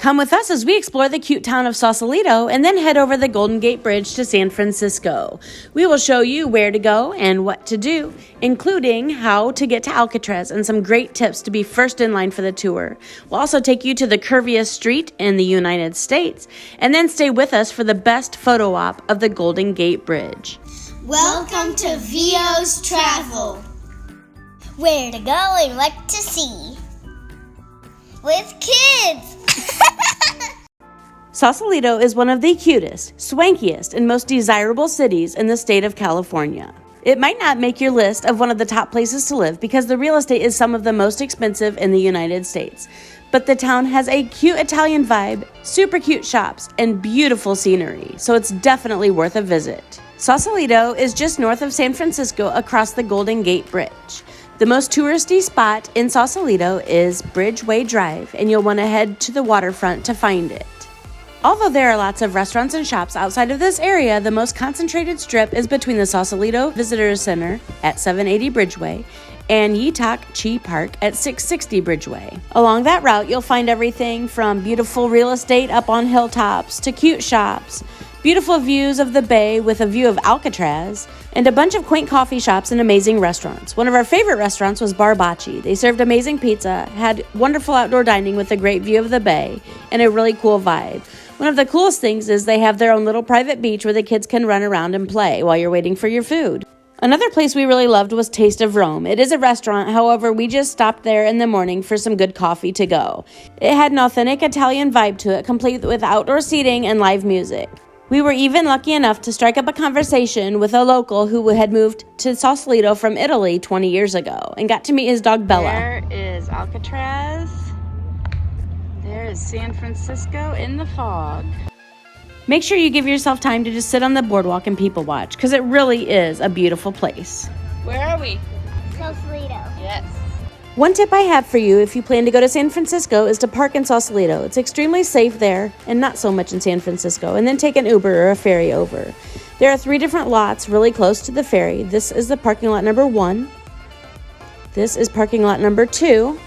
Come with us as we explore the cute town of Sausalito and then head over the Golden Gate Bridge to San Francisco. We will show you where to go and what to do, including how to get to Alcatraz and some great tips to be first in line for the tour. We'll also take you to the curviest street in the United States and then stay with us for the best photo op of the Golden Gate Bridge. Welcome to VO's Travel. Where to go and what to see. With kids. Sausalito is one of the cutest, swankiest, and most desirable cities in the state of California. It might not make your list of one of the top places to live because the real estate is some of the most expensive in the United States. But the town has a cute Italian vibe, super cute shops, and beautiful scenery, so it's definitely worth a visit. Sausalito is just north of San Francisco across the Golden Gate Bridge. The most touristy spot in Sausalito is Bridgeway Drive, and you'll want to head to the waterfront to find it. Although there are lots of restaurants and shops outside of this area, the most concentrated strip is between the Sausalito Visitor Center at 780 Bridgeway and Yeetok Chi Park at 660 Bridgeway. Along that route, you'll find everything from beautiful real estate up on hilltops to cute shops, beautiful views of the bay with a view of Alcatraz, and a bunch of quaint coffee shops and amazing restaurants. One of our favorite restaurants was Bar Bocce. They served amazing pizza, had wonderful outdoor dining with a great view of the bay, and a really cool vibe. One of the coolest things is they have their own little private beach where the kids can run around and play while you're waiting for your food. Another place we really loved was Taste of Rome. It is a restaurant, however, we just stopped there in the morning for some good coffee to go. It had an authentic Italian vibe to it, complete with outdoor seating and live music. We were even lucky enough to strike up a conversation with a local who had moved to Sausalito from Italy 20 years ago and got to meet his dog Bella. There is Alcatraz. There is San Francisco in the fog. Make sure you give yourself time to just sit on the boardwalk and people watch, because it really is a beautiful place. Where are we? Sausalito. Yes. One tip I have for you if you plan to go to San Francisco is to park in Sausalito. It's extremely safe there and not so much in San Francisco, and then take an Uber or a ferry over. There are 3 different lots really close to the ferry. This is the parking lot number 1. This is parking lot number 2.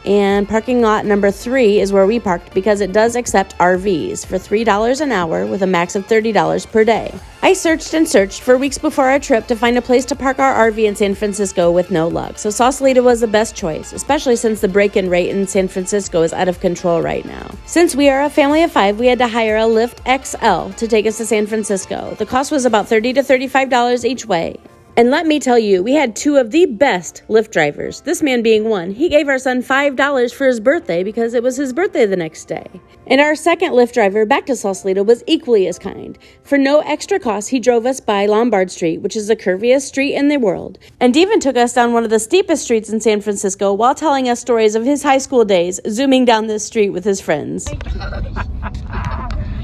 And parking lot number 3 is where we parked because it does accept RVs for $3 an hour with a max of $30 per day. I searched and searched for weeks before our trip to find a place to park our RV in San Francisco with no luck. So Sausalito was the best choice, especially since the break-in rate in San Francisco is out of control right now. Since we are a family of 5, we had to hire a Lyft XL to take us to San Francisco. The cost was about $30 to $35 each way. And let me tell you, we had 2 of the best Lyft drivers, this man being one. He gave our son $5 for his birthday because it was his birthday the next day. And our second Lyft driver back to Sausalito was equally as kind. For no extra cost, he drove us by Lombard Street, which is the curviest street in the world, and even took us down one of the steepest streets in San Francisco while telling us stories of his high school days, zooming down this street with his friends. That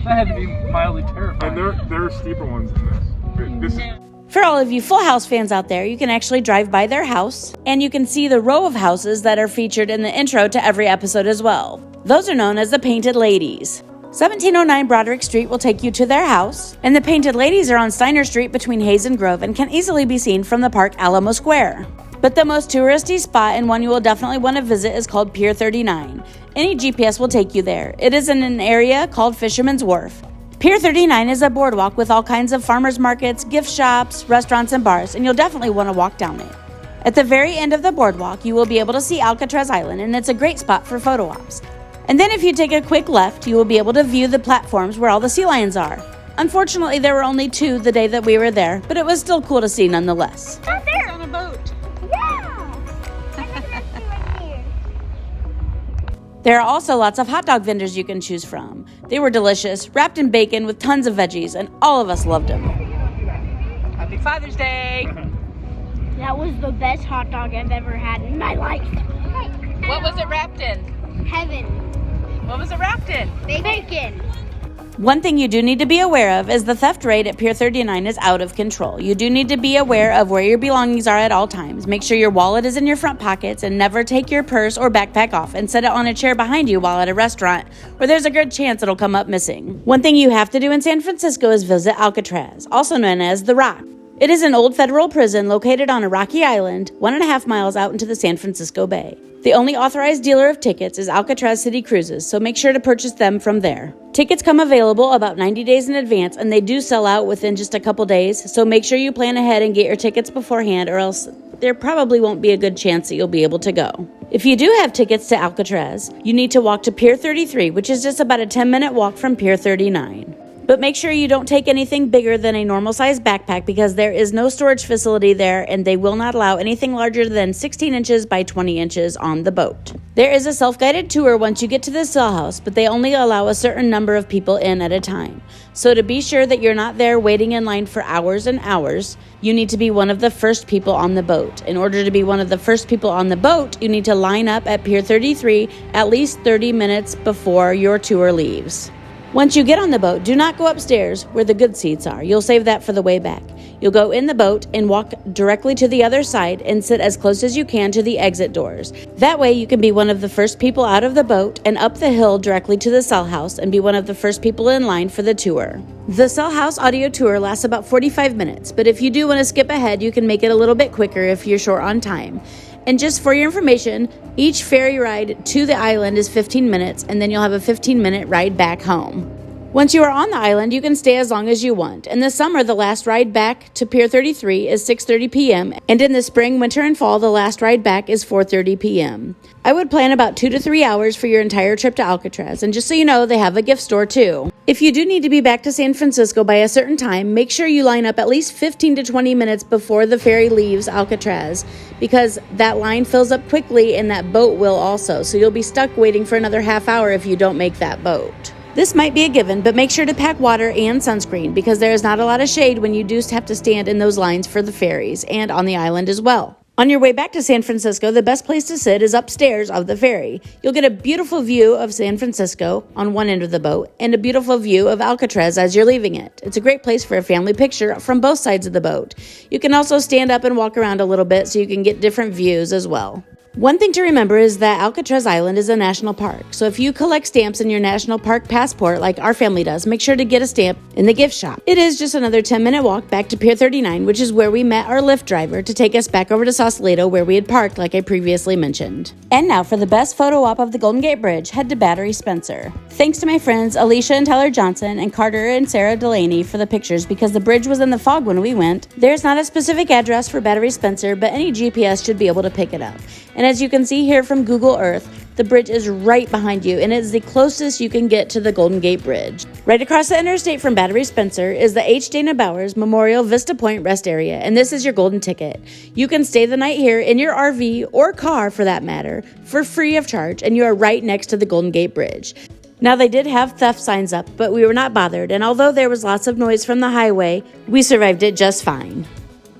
had to be mildly terrifying. And there are steeper ones in this. For all of you Full House fans out there, you can actually drive by their house, and you can see the row of houses that are featured in the intro to every episode as well. Those are known as the Painted Ladies. 1709 Broderick Street will take you to their house, and the Painted Ladies are on Steiner Street between Hayes and Grove and can easily be seen from the park Alamo Square. But the most touristy spot and one you will definitely want to visit is called Pier 39. Any GPS will take you there. It is in an area called Fisherman's Wharf. Pier 39 is a boardwalk with all kinds of farmers markets, gift shops, restaurants, and bars, and you'll definitely want to walk down it. At the very end of the boardwalk, you will be able to see Alcatraz Island, and it's a great spot for photo ops. And then if you take a quick left, you will be able to view the platforms where all the sea lions are. Unfortunately, there were only 2 the day that we were there, but it was still cool to see nonetheless. Out there. It's on a boat. Yeah. I think that's right here. There are also lots of hot dog vendors you can choose from. They were delicious, wrapped in bacon with tons of veggies, and all of us loved them. Happy Father's Day. That was the best hot dog I've ever had in my life. What was it wrapped in? Heaven. What was it wrapped in? Bacon. One thing you do need to be aware of is the theft rate at Pier 39 is out of control. You do need to be aware of where your belongings are at all times. Make sure your wallet is in your front pockets and never take your purse or backpack off and set it on a chair behind you while at a restaurant where there's a good chance it'll come up missing. One thing you have to do in San Francisco is visit Alcatraz, also known as The Rock. It is an old federal prison located on a rocky island 1.5 miles out into the San Francisco Bay. The only authorized dealer of tickets is Alcatraz City Cruises, so make sure to purchase them from there. Tickets come available about 90 days in advance, and they do sell out within just a couple days, so make sure you plan ahead and get your tickets beforehand, or else there probably won't be a good chance that you'll be able to go. If you do have tickets to Alcatraz, you need to walk to Pier 33, which is just about a 10-minute walk from Pier 39. But make sure you don't take anything bigger than a normal-sized backpack because there is no storage facility there and they will not allow anything larger than 16 inches by 20 inches on the boat. There is a self-guided tour once you get to the sail house, but they only allow a certain number of people in at a time. So to be sure that you're not there waiting in line for hours and hours, you need to be one of the first people on the boat. In order to be one of the first people on the boat, you need to line up at Pier 33 at least 30 minutes before your tour leaves. Once you get on the boat, do not go upstairs where the good seats are. You'll save that for the way back. You'll go in the boat and walk directly to the other side and sit as close as you can to the exit doors. That way you can be one of the first people out of the boat and up the hill directly to the sail house and be one of the first people in line for the tour. The sail house audio tour lasts about 45 minutes, but if you do want to skip ahead, you can make it a little bit quicker if you're short on time. And just for your information, each ferry ride to the island is 15 minutes, and then you'll have a 15-minute ride back home. Once you are on the island, you can stay as long as you want. In the summer, the last ride back to Pier 33 is 6:30 p.m., and in the spring, winter, and fall, the last ride back is 4:30 p.m. I would plan about 2 to 3 hours for your entire trip to Alcatraz, and just so you know, they have a gift store too. If you do need to be back to San Francisco by a certain time, make sure you line up at least 15 to 20 minutes before the ferry leaves Alcatraz, because that line fills up quickly and that boat will also, so you'll be stuck waiting for another half hour if you don't make that boat. This might be a given, but make sure to pack water and sunscreen because there is not a lot of shade when you do have to stand in those lines for the ferries and on the island as well. On your way back to San Francisco, the best place to sit is upstairs of the ferry. You'll get a beautiful view of San Francisco on one end of the boat and a beautiful view of Alcatraz as you're leaving it. It's a great place for a family picture from both sides of the boat. You can also stand up and walk around a little bit so you can get different views as well. One thing to remember is that Alcatraz Island is a national park, so if you collect stamps in your national park passport like our family does, make sure to get a stamp in the gift shop. It is just another 10-minute walk back to Pier 39, which is where we met our Lyft driver to take us back over to Sausalito where we had parked like I previously mentioned. And now for the best photo op of the Golden Gate Bridge, head to Battery Spencer. Thanks to my friends Alicia and Tyler Johnson and Carter and Sarah Delaney for the pictures because the bridge was in the fog when we went. There's not a specific address for Battery Spencer, but any GPS should be able to pick it up. And as you can see here from Google Earth, the bridge is right behind you, and it is the closest you can get to the Golden Gate Bridge. Right across the interstate from Battery Spencer is the H. Dana Bowers Memorial Vista Point Rest Area, and this is your golden ticket. You can stay the night here in your RV or car, for that matter, for free of charge, and you are right next to the Golden Gate Bridge. Now, they did have theft signs up, but we were not bothered, and although there was lots of noise from the highway, we survived it just fine.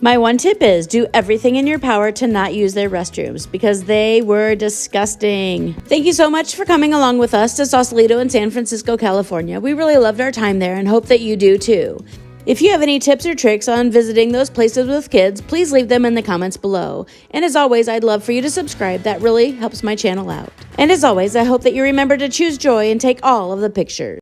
My one tip is do everything in your power to not use their restrooms because they were disgusting. Thank you so much for coming along with us to Sausalito in San Francisco, California. We really loved our time there and hope that you do too. If you have any tips or tricks on visiting those places with kids, please leave them in the comments below. And as always, I'd love for you to subscribe. That really helps my channel out. And as always, I hope that you remember to choose joy and take all of the pictures.